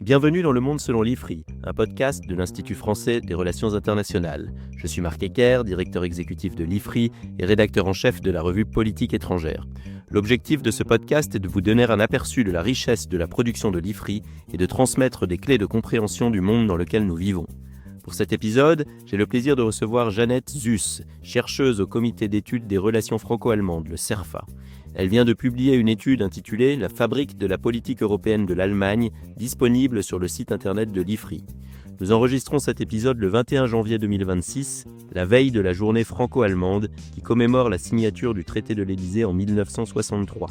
Bienvenue dans Le Monde selon l'IFRI, un podcast de l'Institut français des relations internationales. Je suis Marc Ecker, directeur exécutif de l'IFRI et rédacteur en chef de la revue Politique étrangère. L'objectif de ce podcast est de vous donner un aperçu de la richesse de la production de l'IFRI et de transmettre des clés de compréhension du monde dans lequel nous vivons. Pour cet épisode, j'ai le plaisir de recevoir Jeannette Zuss, chercheuse au Comité d'études des relations franco-allemandes, le CERFA. Elle vient de publier une étude intitulée « La fabrique de la politique européenne de l'Allemagne », disponible sur le site internet de l'IFRI. Nous enregistrons cet épisode le 21 janvier 2026, la veille de la journée franco-allemande qui commémore la signature du traité de l'Élysée en 1963.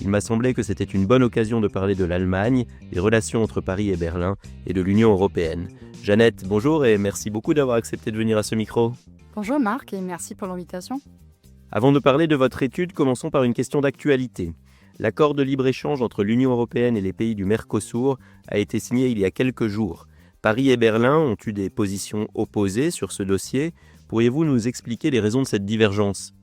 Il m'a semblé que c'était une bonne occasion de parler de l'Allemagne, des relations entre Paris et Berlin et de l'Union européenne. Jeannette, bonjour et merci beaucoup d'avoir accepté de venir à ce micro. Bonjour Marc et merci pour l'invitation. Avant de parler de votre étude, commençons par une question d'actualité. L'accord de libre-échange entre l'Union européenne et les pays du Mercosur a été signé il y a quelques jours. Paris et Berlin ont eu des positions opposées sur ce dossier. Pourriez-vous nous expliquer les raisons de cette divergence ?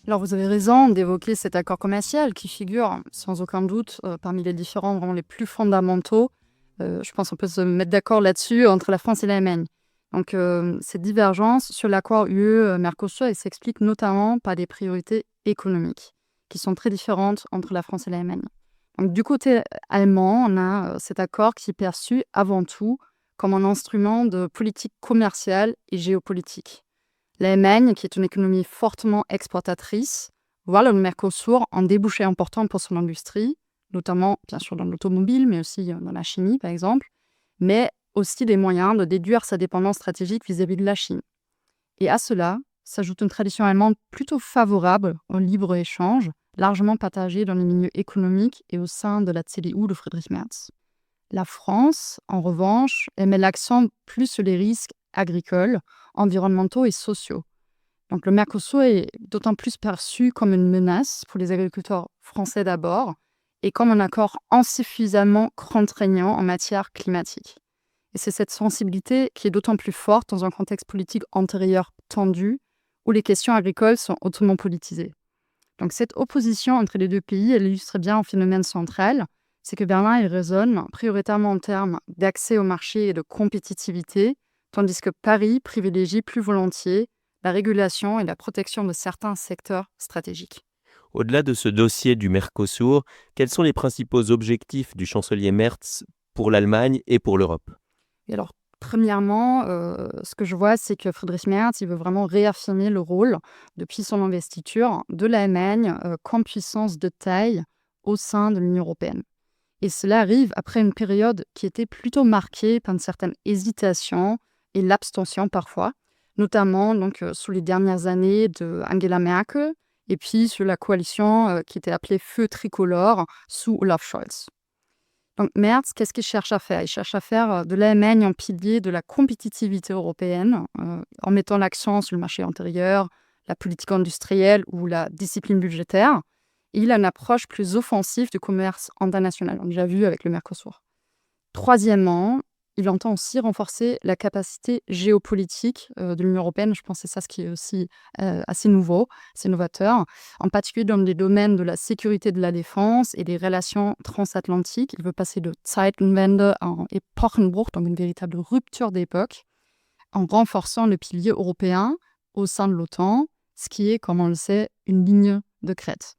Alors vous avez raison d'évoquer cet accord commercial qui figure sans aucun doute parmi les différents vraiment les plus fondamentaux. Je pense qu'on peut se mettre d'accord là-dessus entre la France et l'Allemagne. Donc cette divergence sur l'accord UE-Mercosur elle s'explique notamment par des priorités économiques qui sont très différentes entre la France et l'Allemagne. Donc du côté allemand, on a cet accord qui est perçu avant tout comme un instrument de politique commerciale et géopolitique. L'Allemagne, qui est une économie fortement exportatrice, voit le Mercosur en débouché important pour son industrie, notamment bien sûr dans l'automobile, mais aussi dans la chimie par exemple, mais aussi des moyens de déduire sa dépendance stratégique vis-à-vis de la Chine. Et à cela s'ajoute une tradition allemande plutôt favorable au libre-échange, largement partagée dans les milieux économiques et au sein de la CDU de Friedrich Merz. La France, en revanche, elle met l'accent plus sur les risques agricoles, environnementaux et sociaux. Donc le Mercosur est d'autant plus perçu comme une menace pour les agriculteurs français d'abord et comme un accord insuffisamment contraignant en matière climatique. Et c'est cette sensibilité qui est d'autant plus forte dans un contexte politique antérieur tendu où les questions agricoles sont hautement politisées. Donc cette opposition entre les deux pays, elle illustre bien un phénomène central, c'est que Berlin il raisonne prioritairement en termes d'accès au marché et de compétitivité, tandis que Paris privilégie plus volontiers la régulation et la protection de certains secteurs stratégiques. Au-delà de ce dossier du Mercosur, quels sont les principaux objectifs du chancelier Merz pour l'Allemagne et pour l'Europe ? Et alors, premièrement, ce que je vois, c'est que Friedrich Merz il veut vraiment réaffirmer le rôle, depuis son investiture, de l'Allemagne comme puissance de taille au sein de l'Union européenne. Et cela arrive après une période qui était plutôt marquée par une certaine hésitation et l'abstention parfois, notamment donc, sous les dernières années de Angela Merkel et puis sur la coalition qui était appelée Feu tricolore sous Olaf Scholz. Donc Merz, qu'est-ce qu'il cherche à faire ? Il cherche à faire de l'Allemagne un pilier de la compétitivité européenne en mettant l'accent sur le marché intérieur, la politique industrielle ou la discipline budgétaire. Et il a une approche plus offensive du commerce international, on l'a déjà vu avec le Mercosur. Troisièmement, il entend aussi renforcer la capacité géopolitique de l'Union européenne. Je pense que c'est ça ce qui est aussi assez nouveau, assez novateur, en particulier dans les domaines de la sécurité de la défense et des relations transatlantiques. Il veut passer de Zeitenwende en Epochenbruch, donc une véritable rupture d'époque, en renforçant le pilier européen au sein de l'OTAN, ce qui est, comme on le sait, une ligne de crête.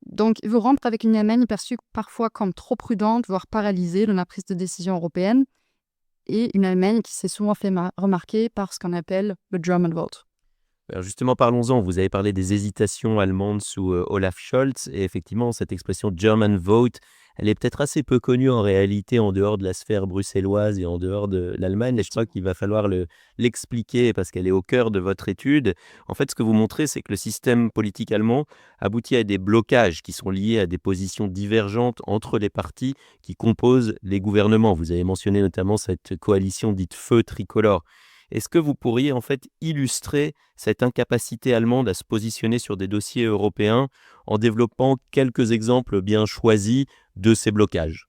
Donc, il veut rompre avec une Allemagne perçue parfois comme trop prudente, voire paralysée dans la prise de décision européenne, et une Allemagne qui s'est souvent fait remarquer par ce qu'on appelle le German Vote. Alors justement, parlons-en. Vous avez parlé des hésitations allemandes sous Olaf Scholz. Et effectivement, cette expression German Vote, elle est peut-être assez peu connue en réalité en dehors de la sphère bruxelloise et en dehors de l'Allemagne. Et je crois qu'il va falloir l'expliquer parce qu'elle est au cœur de votre étude. En fait, ce que vous montrez, c'est que le système politique allemand aboutit à des blocages qui sont liés à des positions divergentes entre les partis qui composent les gouvernements. Vous avez mentionné notamment cette coalition dite Feu tricolore. Est-ce que vous pourriez en fait illustrer cette incapacité allemande à se positionner sur des dossiers européens en développant quelques exemples bien choisis de ces blocages ?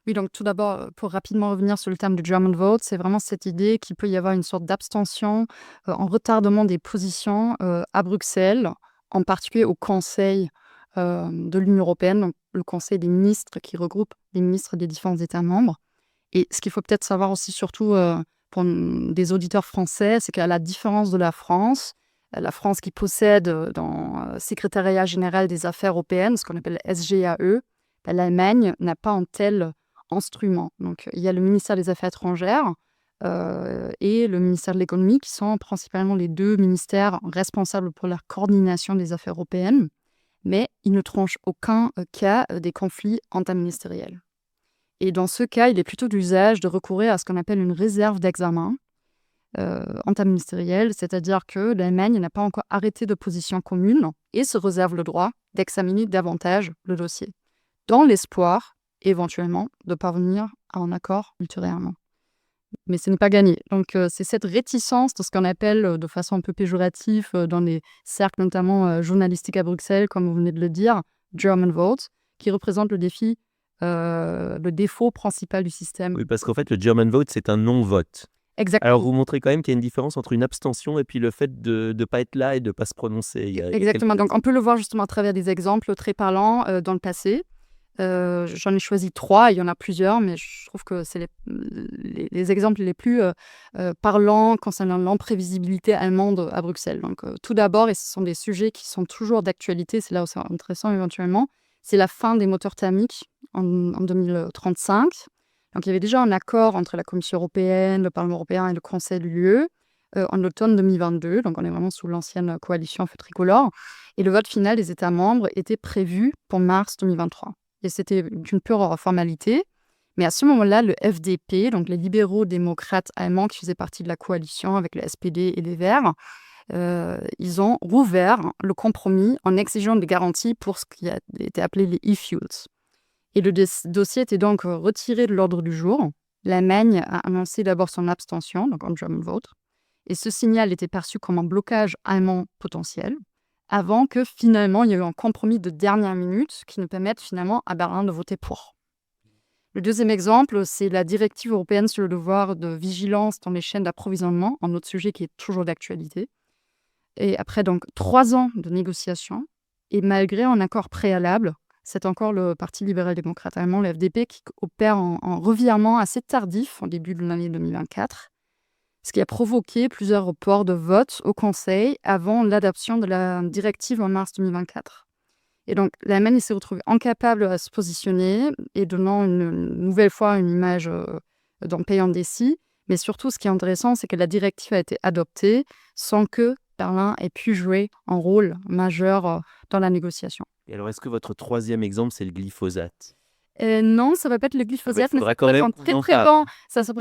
Oui, donc tout d'abord, pour rapidement revenir sur le terme du German Vote, c'est vraiment cette idée qu'il peut y avoir une sorte d'abstention en retardement des positions à Bruxelles, en particulier au Conseil de l'Union européenne, donc le Conseil des ministres qui regroupe les ministres des différents États membres. Et ce qu'il faut peut-être savoir aussi, surtout pour des auditeurs français, c'est qu'à la différence de la France qui possède dans le Secrétariat général des affaires européennes, ce qu'on appelle SGAE, l'Allemagne n'a pas un tel instrument. Donc, il y a le ministère des Affaires étrangères et le ministère de l'économie qui sont principalement les deux ministères responsables pour la coordination des affaires européennes, mais ils ne tranchent aucun cas des conflits interministériels. Et dans ce cas, il est plutôt d'usage de recourir à ce qu'on appelle une réserve d'examen interministérielle, c'est-à-dire que l'Allemagne n'a pas encore arrêté de position commune et se réserve le droit d'examiner davantage le dossier, dans l'espoir, éventuellement, de parvenir à un accord ultérieurement. Mais ce n'est pas gagné. Donc, c'est cette réticence de ce qu'on appelle, de façon un peu péjorative, dans les cercles notamment journalistiques à Bruxelles, comme vous venez de le dire, German vote, qui représente le défaut principal du système. Oui, parce qu'en fait, le German vote, c'est un non-vote. Exactement. Alors, vous montrez quand même qu'il y a une différence entre une abstention et puis le fait de ne pas être là et de ne pas se prononcer. Exactement. Donc, on peut le voir justement à travers des exemples très parlants dans le passé. J'en ai choisi 3, il y en a plusieurs, mais je trouve que c'est les exemples les plus parlants concernant l'imprévisibilité allemande à Bruxelles. Donc, tout d'abord, et ce sont des sujets qui sont toujours d'actualité, c'est là où c'est intéressant éventuellement, c'est la fin des moteurs thermiques en 2035. Donc, il y avait déjà un accord entre la Commission européenne, le Parlement européen et le Conseil de l'UE en automne 2022. Donc, on est vraiment sous l'ancienne coalition feu tricolore. Et le vote final des États membres était prévu pour mars 2023. Et c'était une pure formalité. Mais à ce moment-là, le FDP, donc les libéraux démocrates allemands qui faisaient partie de la coalition avec le SPD et les Verts, ils ont rouvert le compromis en exigeant des garanties pour ce qui a été appelé les e-fuels. Et le dossier était donc retiré de l'ordre du jour. L'Allemagne a annoncé d'abord son abstention, donc en German vote. Et ce signal était perçu comme un blocage allemand potentiel, avant que finalement il y ait eu un compromis de dernière minute qui nous permette finalement à Berlin de voter pour. Le deuxième exemple, c'est la directive européenne sur le devoir de vigilance dans les chaînes d'approvisionnement, un autre sujet qui est toujours d'actualité. Et après donc 3 ans de négociations, et malgré un accord préalable, c'est encore le Parti libéral-démocrate allemand, le FDP, qui opère en revirement assez tardif, en début de l'année 2024, ce qui a provoqué plusieurs reports de vote au Conseil avant l'adoption de la directive en mars 2024. Et donc, l'Allemagne s'est retrouvée incapable à se positionner et donnant une nouvelle fois une image d'un pays indécis. Mais surtout, ce qui est intéressant, c'est que la directive a été adoptée sans que Berlin ait pu jouer un rôle majeur dans la négociation. Et alors, est-ce que votre troisième exemple, c'est le glyphosate ? Non, ça ne va pas être le glyphosate, mais ça pourrait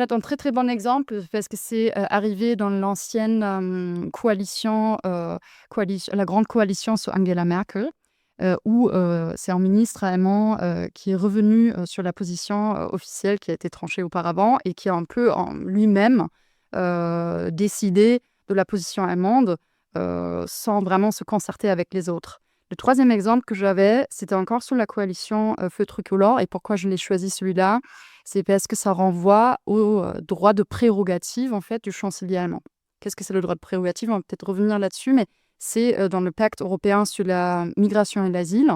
être un très bon exemple parce que c'est arrivé dans l'ancienne coalition, la grande coalition sous Angela Merkel, où c'est un ministre allemand qui est revenu sur la position officielle qui a été tranchée auparavant et qui a un peu lui-même décidé de la position allemande sans vraiment se concerter avec les autres. Le troisième exemple que j'avais, c'était encore sur la coalition feu tricolore. Et pourquoi je l'ai choisi celui-là? C'est parce que ça renvoie au droit de prérogative en fait, du chancelier allemand. Qu'est-ce que c'est le droit de prérogative? On va peut-être revenir là-dessus, mais c'est dans le pacte européen sur la migration et l'asile.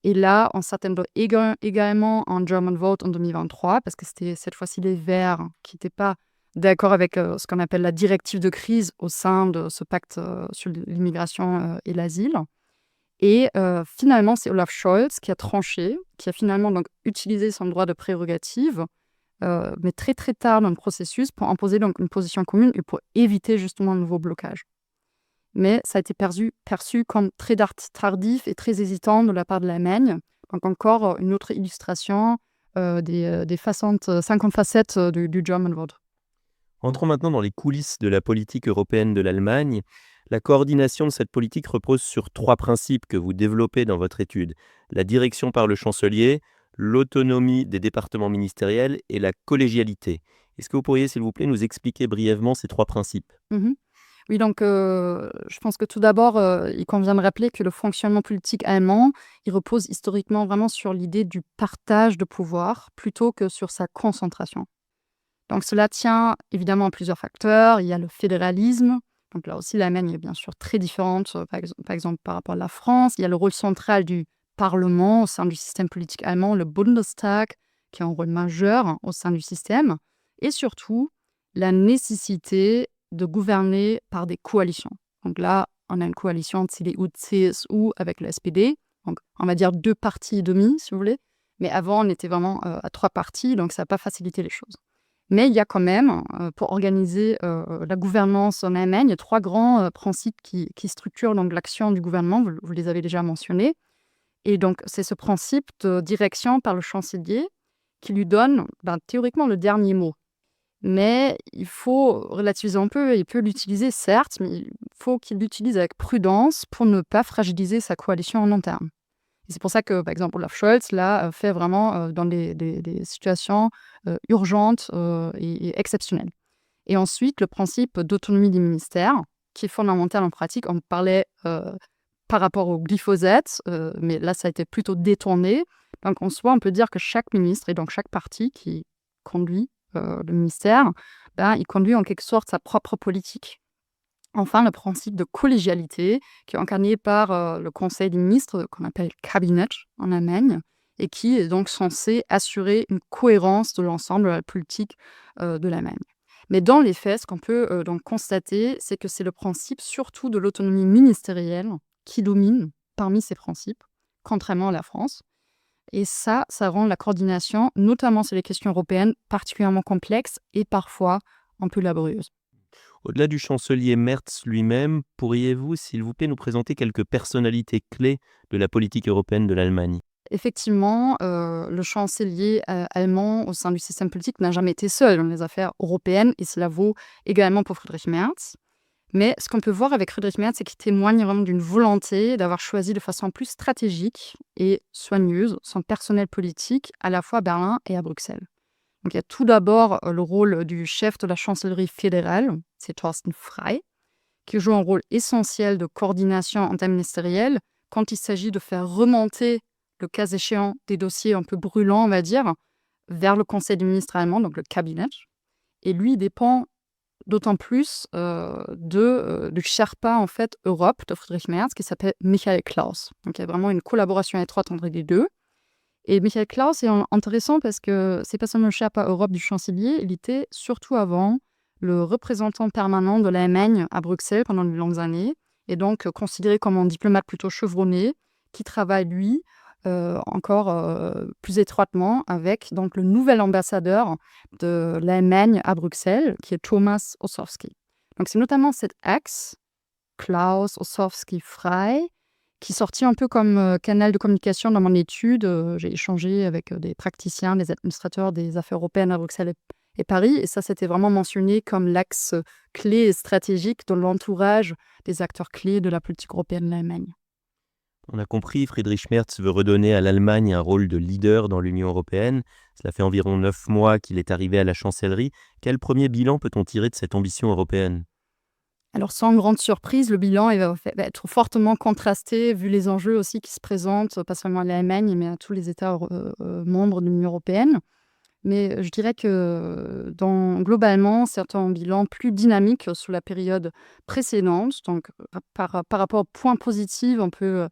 Et là, on s'attendait également en German vote en 2023, parce que c'était cette fois-ci les Verts qui n'étaient pas d'accord avec ce qu'on appelle la directive de crise au sein de ce pacte sur l'immigration et l'asile. Et finalement, c'est Olaf Scholz qui a tranché, qui a finalement donc utilisé son droit de prérogative, mais très très tard dans le processus, pour imposer donc une position commune et pour éviter justement un nouveau blocage. Mais ça a été perçu comme très tardif et très hésitant de la part de l'Allemagne. Donc encore une autre illustration des 50 facettes du German vote. Entrons maintenant dans les coulisses de la politique européenne de l'Allemagne. La coordination de cette politique repose sur 3 principes que vous développez dans votre étude. La direction par le chancelier, l'autonomie des départements ministériels et la collégialité. Est-ce que vous pourriez, s'il vous plaît, nous expliquer brièvement ces 3 principes ? Oui, donc je pense que tout d'abord, il convient de rappeler que le fonctionnement politique allemand, il repose historiquement vraiment sur l'idée du partage de pouvoir plutôt que sur sa concentration. Donc cela tient évidemment à plusieurs facteurs. Il y a le fédéralisme. Donc là aussi, l'Allemagne est bien sûr très différente, par exemple, par rapport à la France. Il y a le rôle central du Parlement au sein du système politique allemand, le Bundestag, qui a un rôle majeur au sein du système, et surtout la nécessité de gouverner par des coalitions. Donc là, on a une coalition CDU-CSU avec le SPD, donc on va dire 2 partis et demi, si vous voulez. Mais avant, on était vraiment à 3 partis, donc ça n'a pas facilité les choses. Mais il y a quand même, pour organiser la gouvernance en Allemagne, il y a 3 grands principes qui structurent donc l'action du gouvernement, vous les avez déjà mentionnés. Et donc, c'est ce principe de direction par le chancelier qui lui donne théoriquement le dernier mot. Mais il faut relativiser un peu, il peut l'utiliser certes, mais il faut qu'il l'utilise avec prudence pour ne pas fragiliser sa coalition en long terme. Et c'est pour ça que, par exemple, Olaf Scholz l'a fait vraiment dans des situations urgentes et exceptionnelles. Et ensuite, le principe d'autonomie des ministères, qui est fondamental en pratique. On parlait par rapport au glyphosate, mais là, ça a été plutôt détourné. Donc, en soi, on peut dire que chaque ministre et donc chaque parti qui conduit le ministère, il conduit en quelque sorte sa propre politique. Enfin, le principe de collégialité, qui est incarné par le Conseil des ministres, qu'on appelle Kabinett en Allemagne, et qui est donc censé assurer une cohérence de l'ensemble de la politique de l'Allemagne. Mais dans les faits, ce qu'on peut donc constater, c'est que c'est le principe surtout de l'autonomie ministérielle qui domine parmi ces principes, contrairement à la France. Et ça rend la coordination, notamment sur les questions européennes, particulièrement complexe et parfois un peu laborieuse. Au-delà du chancelier Merz lui-même, pourriez-vous, s'il vous plaît, nous présenter quelques personnalités clés de la politique européenne de l'Allemagne ? Effectivement, le chancelier allemand au sein du système politique n'a jamais été seul dans les affaires européennes, et cela vaut également pour Friedrich Merz. Mais ce qu'on peut voir avec Friedrich Merz, c'est qu'il témoigne vraiment d'une volonté d'avoir choisi de façon plus stratégique et soigneuse son personnel politique à la fois à Berlin et à Bruxelles. Donc il y a tout d'abord le rôle du chef de la chancellerie fédérale, c'est Thorsten Frey, qui joue un rôle essentiel de coordination interministérielle quand il s'agit de faire remonter, le cas échéant, des dossiers un peu brûlants, on va dire, vers le Conseil des ministres allemand, donc le Kabinett. Et lui dépend d'autant plus du Sherpa en fait, Europe de Friedrich Merz, qui s'appelle Michael Klaus. Donc il y a vraiment une collaboration étroite entre les deux. Et Michael Klaus est intéressant parce que c'est pas seulement le Sherpa Europe du chancelier, il était surtout avant le représentant permanent de l'Allemagne à Bruxelles pendant de longues années, et donc considéré comme un diplomate plutôt chevronné, qui travaille, lui, encore plus étroitement avec donc, le nouvel ambassadeur de l'Allemagne à Bruxelles, qui est Thomas Ossowski. Donc c'est notamment cet axe, Klaus, Ossowski, Frey, qui est sorti un peu comme canal de communication dans mon étude. J'ai échangé avec des praticiens, des administrateurs des affaires européennes à Bruxelles et Paris, et ça, c'était vraiment mentionné comme l'axe clé et stratégique de l'entourage des acteurs clés de la politique européenne de l'Allemagne. On a compris, Friedrich Merz veut redonner à l'Allemagne un rôle de leader dans l'Union européenne. Cela fait environ 9 mois qu'il est arrivé à la chancellerie. Quel premier bilan peut-on tirer de cette ambition européenne ? Alors, sans grande surprise, le bilan va être fortement contrasté, vu les enjeux aussi qui se présentent, pas seulement à l'Allemagne, mais à tous les États membres de l'Union européenne. Mais je dirais que globalement, c'est un bilan plus dynamique sous la période précédente. Donc, par rapport aux points positifs, on peut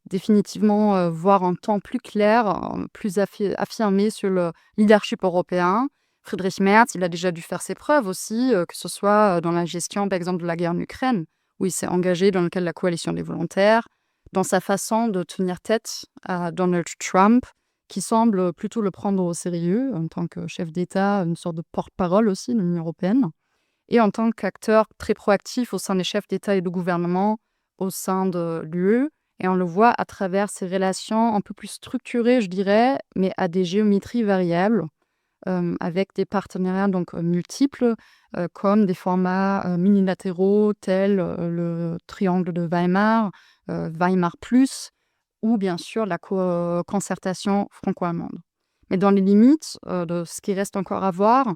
définitivement voir un temps plus clair, plus affirmé sur le leadership européen. Friedrich Merz, il a déjà dû faire ses preuves aussi, que ce soit dans la gestion, par exemple, de la guerre en Ukraine, où il s'est engagé dans le cadre de la coalition des volontaires, dans sa façon de tenir tête à Donald Trump, qui semble plutôt le prendre au sérieux en tant que chef d'État, une sorte de porte-parole aussi de l'Union européenne, et en tant qu'acteur très proactif au sein des chefs d'État et de gouvernement au sein de l'UE. Et on le voit à travers ces relations un peu plus structurées, je dirais, mais à des géométries variables, avec des partenariats donc multiples, comme des formats minilatéraux tels le triangle de Weimar, Weimar Plus, ou bien sûr la concertation franco-allemande. Mais dans les limites de ce qui reste encore à voir,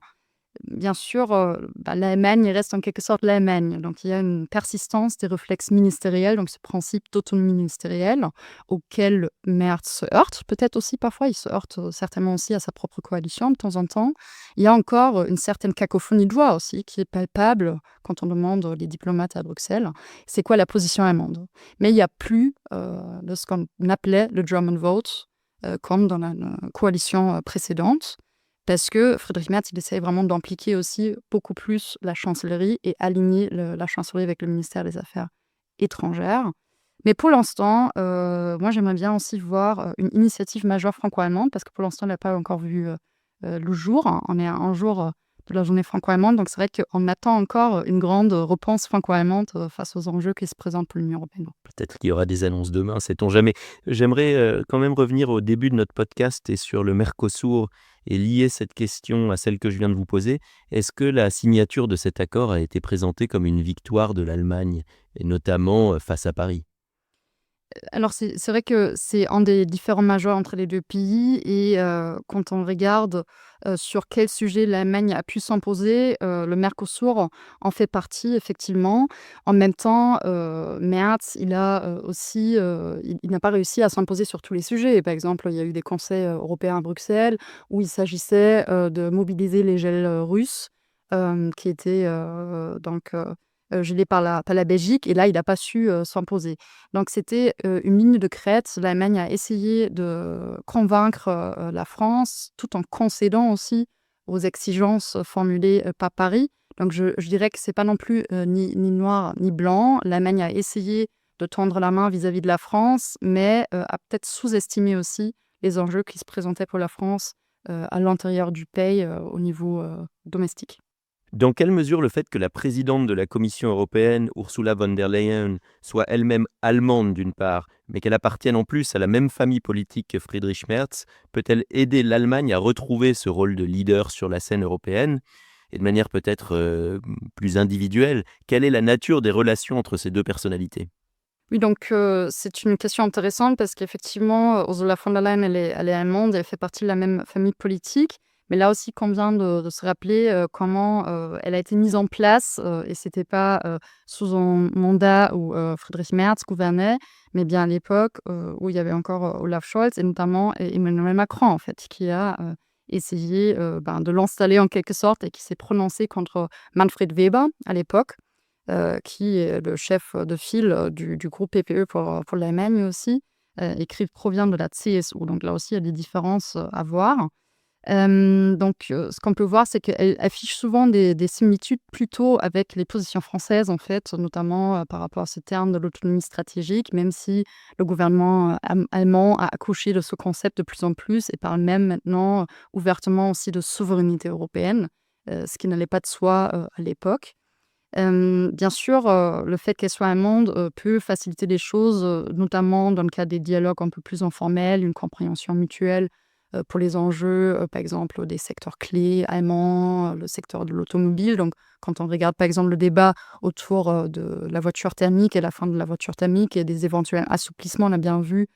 bien sûr, l'Allemagne reste en quelque sorte l'Allemagne. Donc il y a une persistance des réflexes ministériels, donc ce principe d'autonomie ministérielle auquel Merz se heurte. Peut-être aussi parfois, il se heurte certainement aussi à sa propre coalition de temps en temps. Il y a encore une certaine cacophonie de voix aussi qui est palpable quand on demande les diplomates à Bruxelles. C'est quoi la position allemande ? Mais il n'y a plus de ce qu'on appelait le German vote, comme dans la coalition précédente, parce que Friedrich Merz, il essaye vraiment d'impliquer aussi beaucoup plus la chancellerie et aligner la chancellerie avec le ministère des Affaires étrangères. Mais pour l'instant, moi, j'aimerais bien aussi voir une initiative majeure franco-allemande, parce que pour l'instant, elle n'a pas encore vu le jour. On est à un jour de la journée franco-allemande, donc c'est vrai qu'on attend encore une grande réponse franco-allemande face aux enjeux qui se présentent pour l'Union européenne. Peut-être qu'il y aura des annonces demain, sait-on jamais. J'aimerais quand même revenir au début de notre podcast et sur le Mercosur et lier cette question à celle que je viens de vous poser. Est-ce que la signature de cet accord a été présentée comme une victoire de l'Allemagne, et notamment face à Paris? Alors c'est vrai que c'est un des différends majeurs entre les 2 pays et quand on regarde, sur quel sujet l'Allemagne a pu s'imposer, le Mercosur en fait partie effectivement. En même temps, Merz, il a, aussi, il n'a pas réussi à s'imposer sur tous les sujets. Par exemple, il y a eu des conseils, européens à Bruxelles où il s'agissait, de mobiliser les gels, russes, qui étaient, gelés par la Belgique, et là, il n'a pas su, s'imposer. Donc c'était, une ligne de crête. L'Allemagne a essayé de convaincre, la France, tout en concédant aussi aux exigences formulées, par Paris. Donc je dirais que c'est pas non plus, ni noir ni blanc. L'Allemagne a essayé de tendre la main vis-à-vis de la France, mais, a peut-être sous-estimé aussi les enjeux qui se présentaient pour la France, à l'intérieur du pays, au niveau, domestique. Dans quelle mesure le fait que la présidente de la Commission européenne, Ursula von der Leyen, soit elle-même allemande d'une part, mais qu'elle appartienne en plus à la même famille politique que Friedrich Merz, peut-elle aider l'Allemagne à retrouver ce rôle de leader sur la scène européenne? Et de manière peut-être plus individuelle, quelle est la nature des relations entre ces deux personnalités? Oui, donc c'est une question intéressante parce qu'effectivement, Ursula von der Leyen, elle est allemande, elle fait partie de la même famille politique. Mais là aussi, convient de se rappeler, comment, elle a été mise en place, et c'était pas, sous un mandat où, Friedrich Merz gouvernait, mais bien à l'époque, où il y avait encore, Olaf Scholz et notamment Emmanuel Macron, en fait, qui a, essayé, de l'installer en quelque sorte et qui s'est prononcé contre Manfred Weber à l'époque, qui est le chef de file, du groupe PPE pour l'Allemagne aussi, et qui provient de la CSU. Donc là aussi, il y a des différences, à voir. Donc ce qu'on peut voir, c'est qu'elle affiche souvent des similitudes plutôt avec les positions françaises, en fait, notamment, par rapport à ce terme de l'autonomie stratégique, même si le gouvernement, allemand a accouché de ce concept de plus en plus et parle même maintenant, ouvertement aussi de souveraineté européenne, ce qui n'allait pas de soi, à l'époque. Bien sûr, le fait qu'elle soit allemande, peut faciliter les choses, notamment dans le cadre des dialogues un peu plus informels, une compréhension mutuelle, pour les enjeux, par exemple, des secteurs clés allemands, le secteur de l'automobile. Donc quand on regarde, par exemple, le débat autour, de la voiture thermique et la fin de la voiture thermique et des éventuels assouplissements, on a bien vu,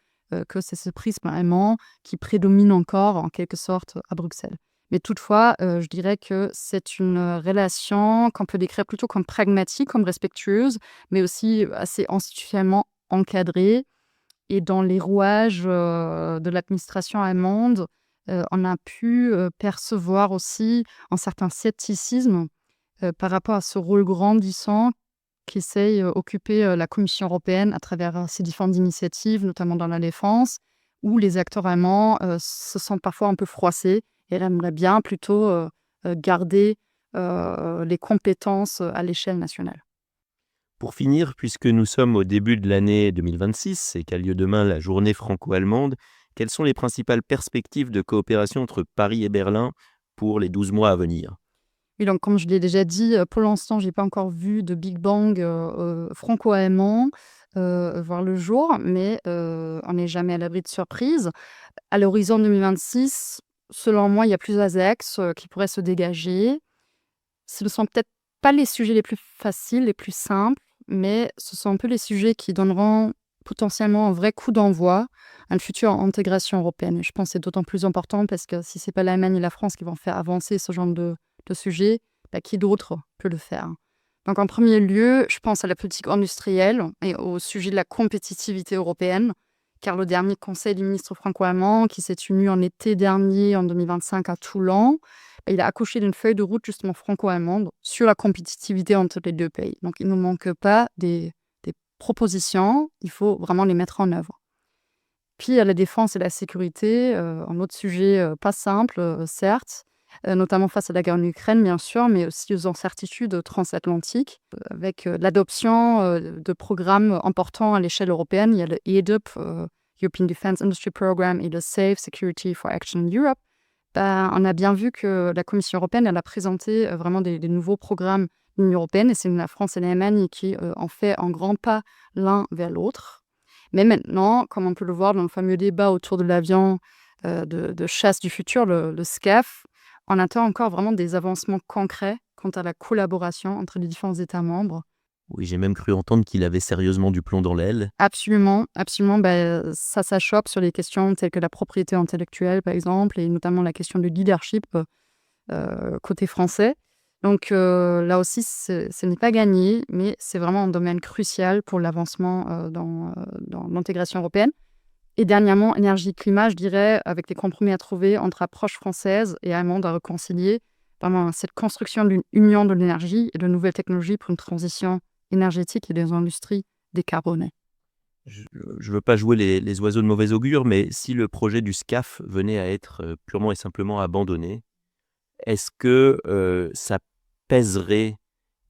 que c'est ce prisme allemand qui prédomine encore, en quelque sorte, à Bruxelles. Mais toutefois, je dirais que c'est une, relation qu'on peut décrire plutôt comme pragmatique, comme respectueuse, mais aussi assez institutionnellement encadrée. Et dans les rouages, de l'administration allemande, on a pu, percevoir aussi un certain scepticisme, par rapport à ce rôle grandissant qu'essaye, occuper, la Commission européenne à travers, ses différentes initiatives, notamment dans la défense, où les acteurs allemands, se sentent parfois un peu froissés et aimeraient bien plutôt, garder, les compétences, à l'échelle nationale. Pour finir, puisque nous sommes au début de l'année 2026 et qu'a lieu demain la journée franco-allemande, quelles sont les principales perspectives de coopération entre Paris et Berlin pour les 12 mois à venir? Oui, donc comme je l'ai déjà dit, pour l'instant, j'ai pas encore vu de Big Bang, franco-allemand, voir le jour, mais on n'est jamais à l'abri de surprises. À l'horizon 2026, selon moi, il y a plusieurs axes, qui pourraient se dégager. Ce ne sont peut-être pas les sujets les plus faciles, les plus simples, mais ce sont un peu les sujets qui donneront potentiellement un vrai coup d'envoi à une future intégration européenne. Et je pense que c'est d'autant plus important parce que si c'est pas l'Allemagne et la France qui vont faire avancer ce genre de sujet, qui d'autre peut le faire? Donc en premier lieu, je pense à la politique industrielle et au sujet de la compétitivité européenne, car le dernier conseil des ministres franco-allemands, qui s'est tenu en été dernier, en 2025, à Toulon, il a accouché d'une feuille de route justement franco-allemande sur la compétitivité entre les deux pays. Donc il ne manque pas des propositions, il faut vraiment les mettre en œuvre. Puis il y a la défense et la sécurité, un autre sujet pas simple, certes, notamment face à la guerre en Ukraine, bien sûr, mais aussi aux incertitudes transatlantiques, avec l'adoption de programmes importants à l'échelle européenne. Il y a le EDIP, European Defence Industry Programme, et le Safe Security for Action Europe. On a bien vu que la Commission européenne, elle a présenté vraiment des nouveaux programmes de l'Union européenne, et c'est la France et l'Allemagne qui en fait un grand pas l'un vers l'autre. Mais maintenant, comme on peut le voir dans le fameux débat autour de l'avion de chasse du futur, le SCAF, on attend encore vraiment des avancements concrets quant à la collaboration entre les différents États membres. Oui, j'ai même cru entendre qu'il avait sérieusement du plomb dans l'aile. Absolument, absolument. Ça s'achoppe sur les questions telles que la propriété intellectuelle, par exemple, et notamment la question du leadership côté français. Donc là aussi, ce n'est pas gagné, mais c'est vraiment un domaine crucial pour l'avancement dans l'intégration européenne. Et dernièrement, énergie-climat, je dirais, avec les compromis à trouver entre approches françaises et allemandes à réconcilier, vraiment cette construction d'une union de l'énergie et de nouvelles technologies pour une transition énergétique et des industries décarbonées. Je ne veux pas jouer les oiseaux de mauvais augure, mais si le projet du SCAF venait à être purement et simplement abandonné, est-ce que ça pèserait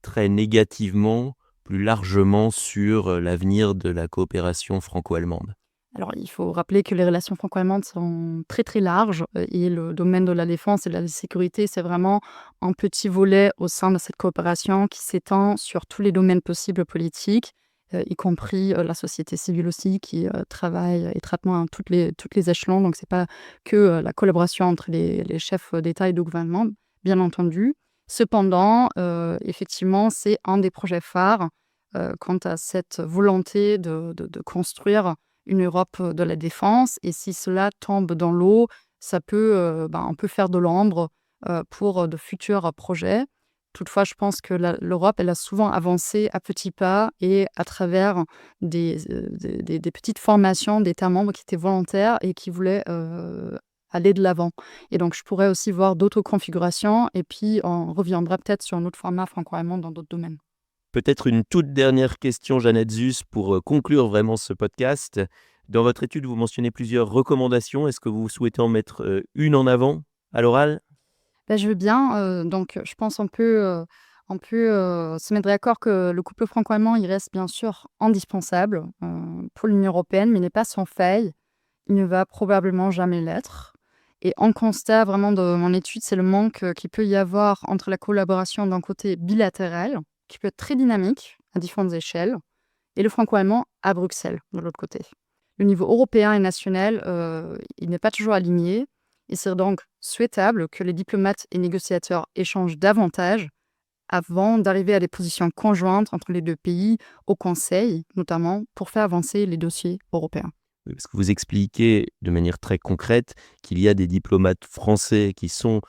très négativement, plus largement, sur l'avenir de la coopération franco-allemande ? Alors, il faut rappeler que les relations franco-allemandes sont très très larges et le domaine de la défense et de la sécurité, c'est vraiment un petit volet au sein de cette coopération qui s'étend sur tous les domaines possibles politiques, y compris la société civile aussi qui travaille étroitement à toutes les échelons. Donc, c'est pas que la collaboration entre les chefs d'État et de gouvernement, bien entendu. Cependant, effectivement, c'est un des projets phares quant à cette volonté de construire une Europe de la défense. Et si cela tombe dans l'eau, ça peut, on peut faire de l'ombre pour de futurs projets. Toutefois, je pense que l'Europe, elle a souvent avancé à petits pas et à travers des petites formations d'États membres qui étaient volontaires et qui voulaient aller de l'avant. Et donc, je pourrais aussi voir d'autres configurations et puis on reviendra peut-être sur un autre format franco-allemand dans d'autres domaines. Peut-être une toute dernière question, Jeannette Zus, pour conclure vraiment ce podcast. Dans votre étude, vous mentionnez plusieurs recommandations. Est-ce que vous souhaitez en mettre une en avant à l'oral ? Je veux bien. Donc, je pense qu'on peut se mettre d'accord que le couple franco-allemand, il reste bien sûr indispensable pour l'Union européenne, mais il n'est pas sans faille. Il ne va probablement jamais l'être. Et un constat vraiment de mon étude, c'est le manque qu'il peut y avoir entre la collaboration d'un côté bilatéral, qui peut être très dynamique à différentes échelles, et le franco-allemand à Bruxelles, de l'autre côté. Le niveau européen et national, il n'est pas toujours aligné, et c'est donc souhaitable que les diplomates et négociateurs échangent davantage avant d'arriver à des positions conjointes entre les deux pays au Conseil, notamment pour faire avancer les dossiers européens. Oui, parce que vous expliquez de manière très concrète qu'il y a des diplomates français qui sont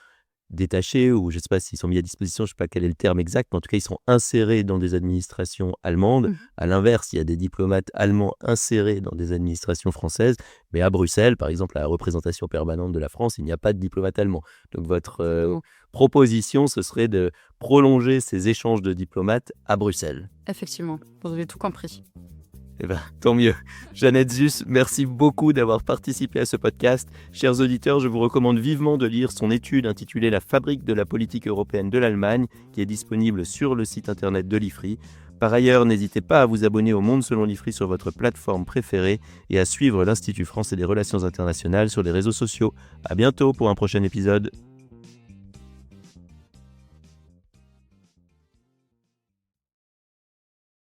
détachés, ou je ne sais pas s'ils sont mis à disposition, je ne sais pas quel est le terme exact, mais en tout cas, ils sont insérés dans des administrations allemandes. À l'inverse, il y a des diplomates allemands insérés dans des administrations françaises, mais à Bruxelles, par exemple, à la représentation permanente de la France, il n'y a pas de diplomate allemand. Donc, votre proposition, ce serait de prolonger ces échanges de diplomates à Bruxelles. Effectivement, vous avez tout compris. Eh bien, tant mieux. Jeannette Zus, merci beaucoup d'avoir participé à ce podcast. Chers auditeurs, je vous recommande vivement de lire son étude intitulée « La fabrique de la politique européenne de l'Allemagne » qui est disponible sur le site internet de l'IFRI. Par ailleurs, n'hésitez pas à vous abonner au Monde selon l'IFRI sur votre plateforme préférée et à suivre l'Institut français des relations internationales sur les réseaux sociaux. À bientôt pour un prochain épisode.